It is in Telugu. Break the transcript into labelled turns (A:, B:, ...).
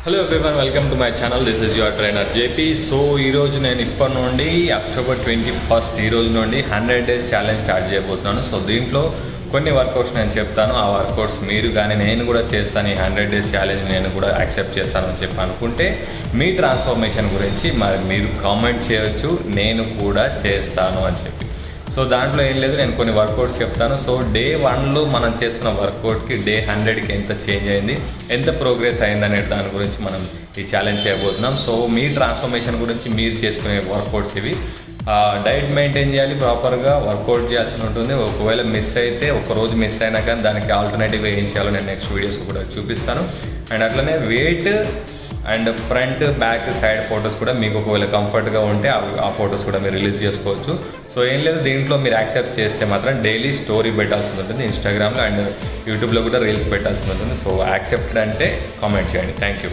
A: Hello everyone, welcome to my channel. This is your trainer JP. So ఈరోజు నేను ఇప్పటి నుండి అక్టోబర్ 21 ఈ రోజు నుండి 100 days ఛాలెంజ్ స్టార్ట్ చేయబోతున్నాను. సో దీంట్లో కొన్ని వర్కౌట్స్ నేను చెప్తాను. ఆ వర్కౌట్స్ మీరు కానీ నేను కూడా చేస్తాను. ఈ 100 days ఛాలెంజ్ నేను కూడా యాక్సెప్ట్ చేస్తానని చెప్పి అనుకుంటే మీ ట్రాన్స్ఫర్మేషన్ గురించి మరి మీరు కామెంట్ చేయొచ్చు, నేను కూడా చేస్తాను అని చెప్పి. సో దాంట్లో ఏం లేదు, నేను కొన్ని వర్కౌట్స్ చెప్తాను. సో డే 1లో మనం చేస్తున్న వర్కౌట్కి డే 100కి ఎంత చేంజ్ అయింది, ఎంత ప్రోగ్రెస్ అయింది అనే దాని గురించి మనం ఈ ఛాలెంజ్ చేయబోతున్నాం. సో మీ ట్రాన్స్ఫర్మేషన్ గురించి మీరు చేసుకునే వర్కౌట్స్ ఇవి. డైట్ మెయింటైన్ చేయాలి, ప్రాపర్గా వర్కౌట్ చేయాల్సి ఉంటుంది. ఒకవేళ మిస్ అయితే, ఒకరోజు మిస్ అయినా కానీ దానికి ఆల్టర్నేటివ్గా ఏం చేయాలో నేను నెక్స్ట్ వీడియోస్ కూడా చూపిస్తాను. అండ్ అట్లనే weight and front back side photos కూడా మీకు ఒకవేళ కంఫర్ట్గా ఉంటే ఆ ఫొటోస్ కూడా మీరు రిలీజ్ చేసుకోవచ్చు. సో ఏం లేదు, దీంట్లో మీరు యాక్సెప్ట్ చేస్తే మాత్రం డైలీ స్టోరీ పెట్టాల్సి ఉంటుంది ఇన్స్టాగ్రామ్లో, అండ్ యూట్యూబ్లో కూడా రీల్స్ పెట్టాల్సి ఉంటుంది. సో యాక్సెప్టెడ్ అంటే కామెంట్ చేయండి. Thank you.